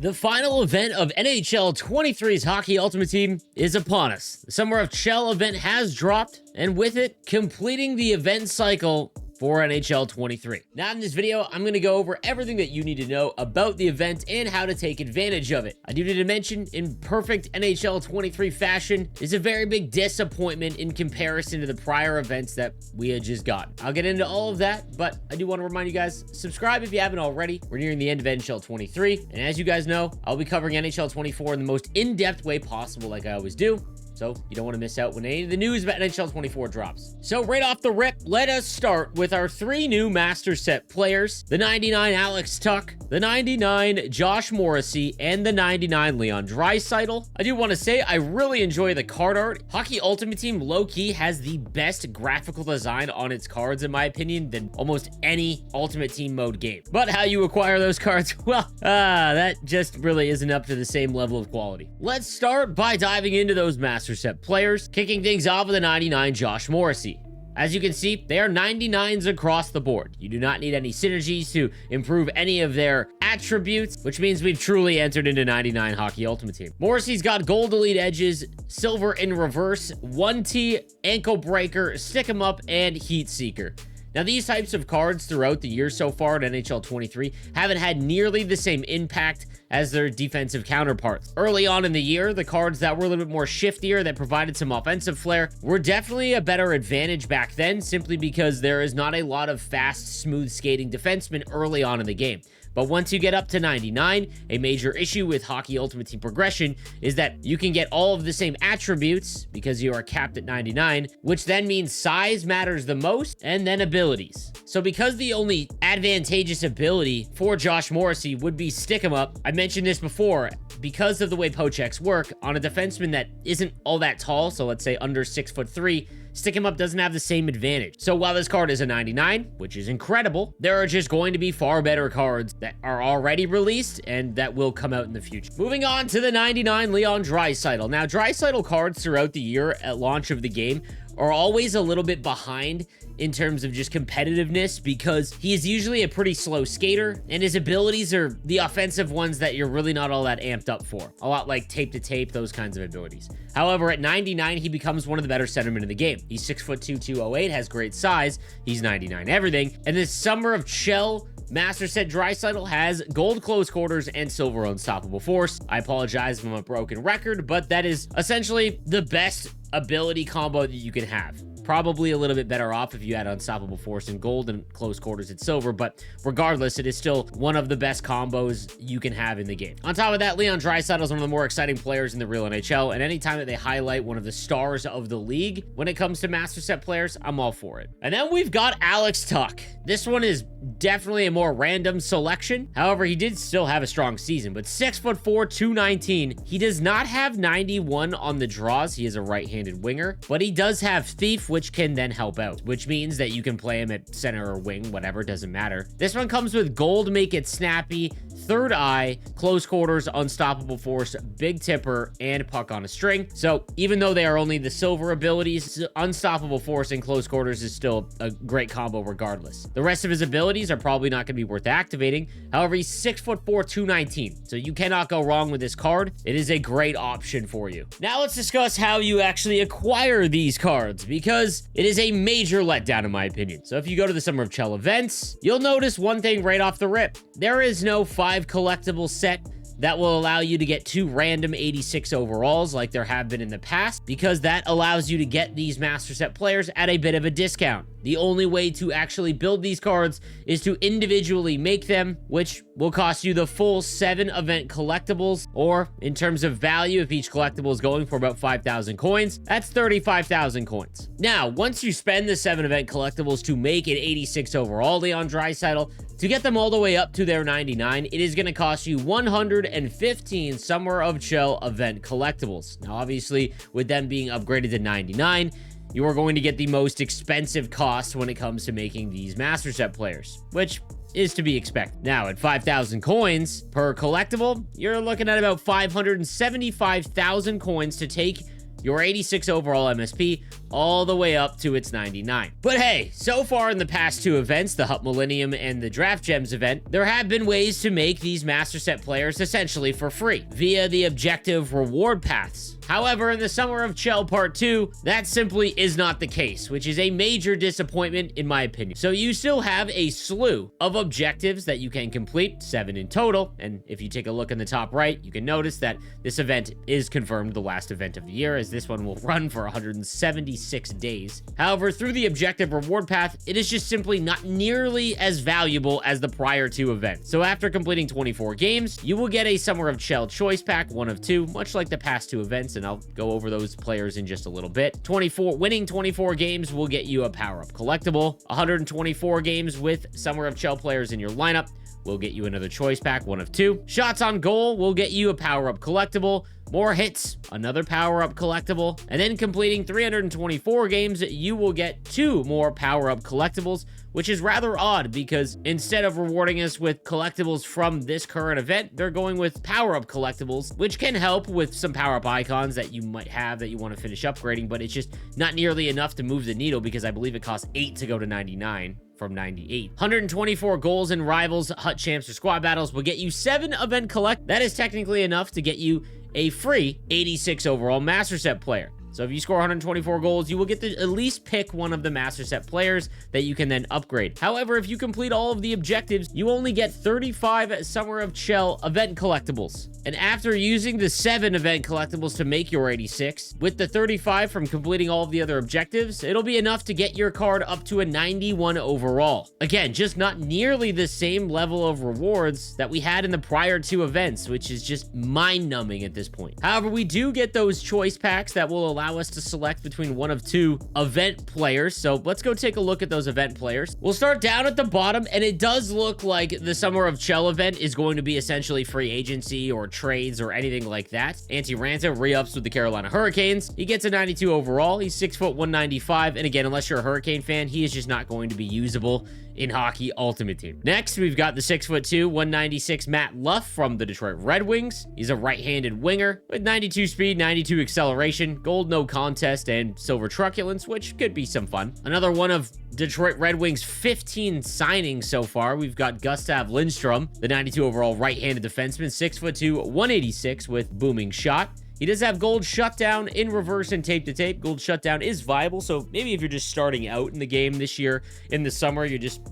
The final event of NHL 23's Hockey Ultimate Team is upon us. The Summer of Chel event has dropped, and with it, completing the event cycle for NHL 23. Now in this video, I'm going to go over everything that you need to know about the event and how to take advantage of it. I do need to mention, in perfect NHL 23 fashion, is a very big disappointment in comparison to the prior events that we had just gotten. I'll get into all of that, but I do want to remind you guys, subscribe if you haven't already. We're nearing the end of NHL 23, and as you guys know, I'll be covering NHL 24 in the most in-depth way possible like I always do. So you don't want to miss out when any of the news about NHL 24 drops. So right off the rip, let us start with our three new Master Set players: the 99 Alex Tuch, the 99 Josh Morrissey, and the 99 Leon Draisaitl. I do want to say I really enjoy the card art. Hockey Ultimate Team low-key has the best graphical design on its cards, in my opinion, than almost any Ultimate Team mode game. But how you acquire those cards, well, that just really isn't up to the same level of quality. Let's start by diving into those Master Set players, kicking things off with the 99 Josh Morrissey. As you can see, they are 99s across the board. You do not need any synergies to improve any of their attributes, which means we've truly entered into 99 Hockey Ultimate Team. Morrissey's got gold elite edges, silver in reverse, 1T, ankle breaker, stick 'em up, and heat seeker. Now, these types of cards throughout the year so far in NHL 23 haven't had nearly the same impact as their defensive counterparts. Early on in the year, the cards that were a little bit more shiftier, that provided some offensive flair, were definitely a better advantage back then, simply because there is not a lot of fast, smooth skating defensemen early on in the game. But once you get up to 99, a major issue with Hockey Ultimate Team progression is that you can get all of the same attributes because you are capped at 99, which then means size matters the most, and then abilities. So because the only advantageous ability for Josh Morrissey would be stick 'em up, I mentioned this before, because of the way pochecks work, on a defenseman that isn't all that tall, so let's say under 6'3", stick 'em up doesn't have the same advantage. So while this card is a 99, which is incredible, there are just going to be far better cards that are already released and that will come out in the future. Moving on to the 99 Leon Draisaitl. Now, Draisaitl cards throughout the year at launch of the game are always a little bit behind in terms of just competitiveness, because he is usually a pretty slow skater, and his abilities are the offensive ones that you're really not all that amped up for. A lot like tape to tape, those kinds of abilities. However, at 99, he becomes one of the better centermen in the game. He's 6'2", 208, has great size. He's 99 everything. And this Summer of Chel Master Set Draisaitl has gold close quarters and silver unstoppable force. I apologize if I'm a broken record, but that is essentially the best ability combo that you can have. Probably a little bit better off if you had unstoppable force in gold and close quarters in silver, but regardless, it is still one of the best combos you can have in the game. On top of that, Leon Draisaitl is one of the more exciting players in the real NHL, and anytime that they highlight one of the stars of the league when it comes to Master Set players, I'm all for it. And then we've got Alex Tuch. This one is definitely a more random selection. However, he did still have a strong season, but 6'4", 219. He does not have 91 on the draws. He is a right-handed winger, but he does have Thief, which can then help out, which means that you can play him at center or wing, whatever, doesn't matter. This one comes with gold, make it snappy, third eye, close quarters, unstoppable force, big tipper, and puck on a string. So even though they are only the silver abilities, unstoppable force and close quarters is still a great combo regardless. The rest of his abilities are probably not going to be worth activating. However, he's 6'4", 219, so you cannot go wrong with this card. It is a great option for you. Now let's discuss how you actually acquire these cards, because it is a major letdown in my opinion. So if you go to the Summer of Chel events, you'll notice one thing right off the rip. There is no 5 collectible set that will allow you to get 2 random 86 overalls like there have been in the past, because that allows you to get these Master Set players at a bit of a discount. The only way to actually build these cards is to individually make them, which will cost you the full 7 event collectibles, or in terms of value, if each collectible is going for about 5,000 coins, that's 35,000 coins. Now, once you spend the 7 event collectibles to make an 86 overall Leon Draisaitl, to get them all the way up to their 99, it is going to cost you 115 Summer of Chel event collectibles. Now, obviously, with them being upgraded to 99, you are going to get the most expensive cost when it comes to making these Master Set players, which is to be expected. Now, at 5,000 coins per collectible, you're looking at about 575,000 coins to take your 86 overall MSP all the way up to its 99. But hey, so far in the past two events, the Hut Millennium and the Draft Gems event, there have been ways to make these Master Set players essentially for free via the objective reward paths. However, in the Summer of Chel Part 2, that simply is not the case, which is a major disappointment in my opinion. So you still have a slew of objectives that you can complete, 7 in total, and if you take a look in the top right, you can notice that this event is confirmed the last event of the year, as this one will run for 176 days. However, through the objective reward path, it is just simply not nearly as valuable as the prior two events. So after completing 24 games, you will get a Summer of Chel choice pack, 1 of 2, much like the past two events, and I'll go over those players in just a little bit. Winning 24 games will get you a power-up collectible. 124 games with Summer of Chel players in your lineup will get you another choice pack, 1 of 2. Shots on goal will get you a power-up collectible. More hits, another power-up collectible. And then completing 324 games, you will get 2 more power-up collectibles, which is rather odd because instead of rewarding us with collectibles from this current event, they're going with power-up collectibles, which can help with some power-up icons that you might have that you want to finish upgrading, but it's just not nearly enough to move the needle because I believe it costs 8 to go to 99. From 98. 124 goals in Rivals, Hut Champs, or Squad Battles will get you 7 event collect. That is technically enough to get you a free 86 overall Master Set player. So if you score 124 goals, you will get to at least pick one of the Master Set players that you can then upgrade. However, if you complete all of the objectives, you only get 35 Summer of Chel event collectibles. And after using the 7 event collectibles to make your 86, with the 35 from completing all of the other objectives, it'll be enough to get your card up to a 91 overall. Again, just not nearly the same level of rewards that we had in the prior two events, which is just mind-numbing at this point. However, we do get those choice packs that will allow us to select between 1 of 2 event players. So let's go take a look at those event players. We'll start down at the bottom, and it does look like the Summer of Chel event is going to be essentially free agency or trades or anything like that. Anti-Ranta re-ups with the Carolina Hurricanes. He gets a 92 overall. He's 6 foot 195. And again, unless you're a Hurricane fan, he is just not going to be usable in Hockey Ultimate Team. Next, we've got the 6 foot 2, 196 Matt Luff from the Detroit Red Wings. He's a right-handed winger with 92 speed, 92 acceleration, gold no contest, and silver truculence, which could be some fun. Another one of Detroit Red Wings' 15 signings so far. We've got Gustav Lindstrom, the 92 overall right-handed defenseman, 6 foot 2, 186 with booming shot. He does have gold shutdown in reverse and tape to tape. Gold shutdown is viable, so maybe if you're just starting out in the game this year in the summer, you're just,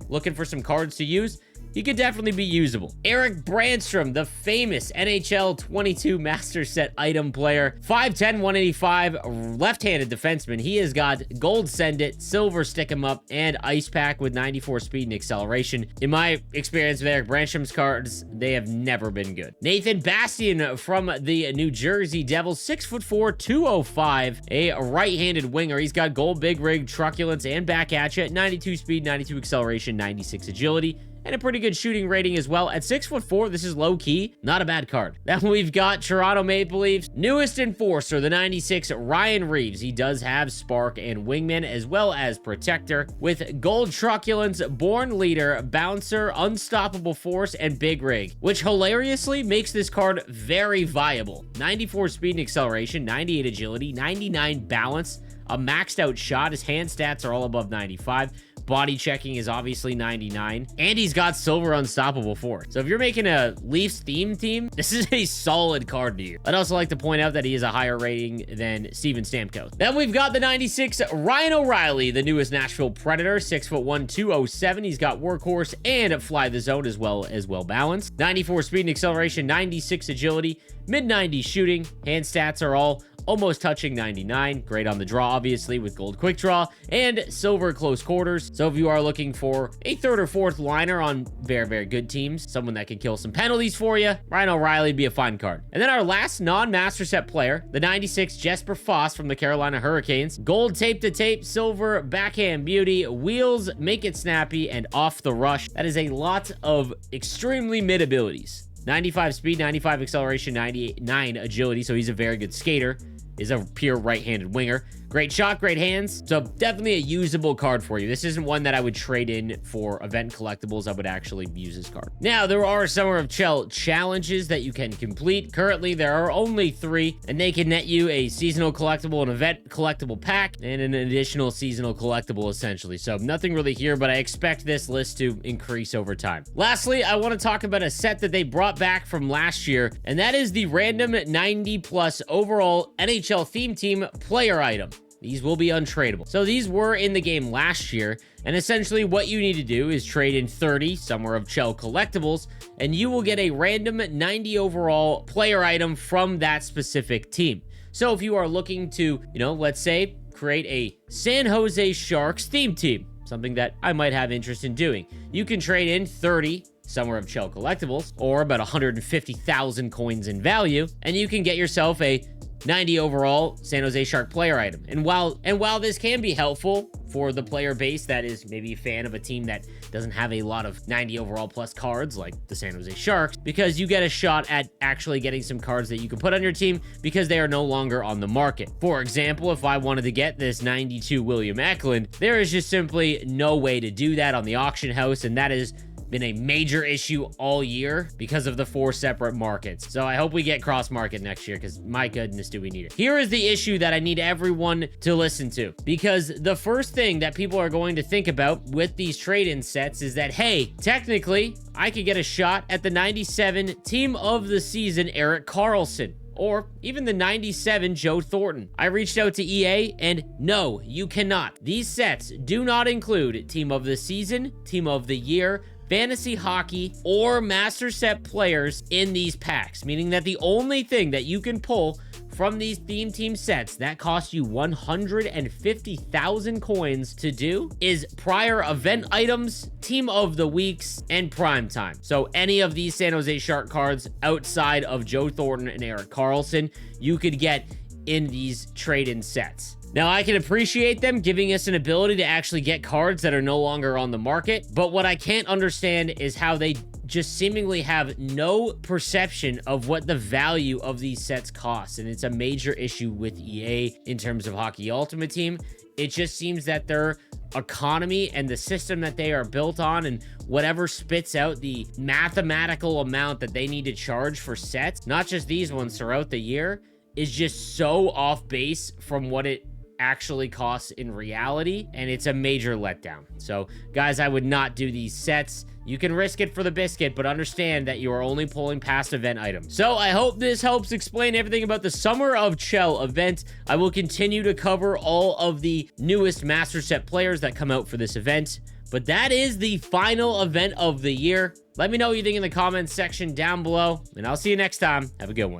looking for some cards to use, he could definitely be usable. Eric Brandstrom, the famous NHL 22 Master Set item player, 5'10", 185, left-handed defenseman. He has got gold Send It, silver Stick 'em Up, and Ice Pack with 94 speed and acceleration. In my experience with Eric Brandstrom's cards, they have never been good. Nathan Bastian from the New Jersey Devils, 6'4", 205, a right-handed winger. He's got gold Big Rig, truculence, and back at you, 92 speed, 92 acceleration, 96 agility, and a pretty good shooting rating as well. At 6'4", this is low-key, not a bad card. Then we've got Toronto Maple Leafs newest enforcer, the 96 Ryan Reeves. He does have Spark and Wingman, as well as Protector, with Gold Truculence, Born Leader, Bouncer, Unstoppable Force, and Big Rig, which hilariously makes this card very viable. 94 speed and acceleration, 98 agility, 99 balance, a maxed out shot. His hand stats are all above 95. Body checking is obviously 99, and he's got silver unstoppable force. So if you're making a Leafs theme team, this is a solid card to you. I'd also like to point out that he has a higher rating than Steven Stamkos. Then we've got the 96 Ryan O'Reilly, the newest Nashville Predator, 6'1", 207. He's got workhorse and fly the zone as well balanced. 94 speed and acceleration, 96 agility, mid-90s shooting. Hand stats are all almost touching 99. Great on the draw, obviously, with gold quick draw and silver close quarters. So if you are looking for a 3rd or 4th liner on very, very good teams, someone that can kill some penalties for you, Ryan O'Reilly would be a fine card. And then our last non-Master Set player, the 96 Jesper Foss from the Carolina Hurricanes. Gold tape to tape, silver backhand beauty, wheels, make it snappy, and off the rush. That is a lot of extremely mid abilities. 95 speed, 95 acceleration, 99 agility, so he's a very good skater. Is a pure right-handed winger. Great shot, great hands. So definitely a usable card for you. This isn't one that I would trade in for event collectibles. I would actually use this card. Now, there are Summer of Chel challenges that you can complete. Currently, there are only 3, and they can net you a seasonal collectible, an event collectible pack, and an additional seasonal collectible, essentially. So nothing really here, but I expect this list to increase over time. Lastly, I want to talk about a set that they brought back from last year, and that is the random 90+ overall NHL theme team player item. These will be untradeable. So these were in the game last year, and essentially what you need to do is trade in 30 Summer of Chel collectibles, and you will get a random 90 overall player item from that specific team. So if you are looking to, let's say, create a San Jose Sharks theme team, something that I might have interest in doing, you can trade in 30 Summer of Chel collectibles, or about 150,000 coins in value, and you can get yourself a 90 overall San Jose Shark player item. And while this can be helpful for the player base that is maybe a fan of a team that doesn't have a lot of 90 overall plus cards like the San Jose Sharks, because you get a shot at actually getting some cards that you can put on your team because they are no longer on the market. For example, if I wanted to get this 92 William Eklund, there is just simply no way to do that on the auction house, and that is been a major issue all year because of the 4 separate markets. So I hope we get cross market next year, because my goodness, do we need it. Here is the issue that I need everyone to listen to, because the first thing that people are going to think about with these trade-in sets is that, hey, technically I could get a shot at the 97 team of the season Erik Karlsson, or even the 97 Joe Thornton. I reached out to EA, and no, you cannot. These sets do not include team of the season, team of the year, fantasy hockey, or master set players in these packs, meaning that the only thing that you can pull from these theme team sets that cost you 150,000 coins to do is prior event items, team of the weeks, and prime time. So any of these San Jose Shark cards outside of Joe Thornton and Erik Karlsson, you could get in these trade-in sets. Now, I can appreciate them giving us an ability to actually get cards that are no longer on the market, but what I can't understand is how they just seemingly have no perception of what the value of these sets cost, and it's a major issue with EA in terms of Hockey Ultimate Team. It just seems that their economy and the system that they are built on, and whatever spits out the mathematical amount that they need to charge for sets, not just these ones throughout the year, is just so off base from what it actually costs in reality, and it's a major letdown. So guys, I would not do these sets. You can risk it for the biscuit, but understand that you are only pulling past event items. So I hope this helps explain everything about the Summer of Chel event. I will continue to cover all of the newest master set players that come out for this event, but that is the final event of the year. Let me know what you think in the comments section down below, and I'll see you next time. Have a good one.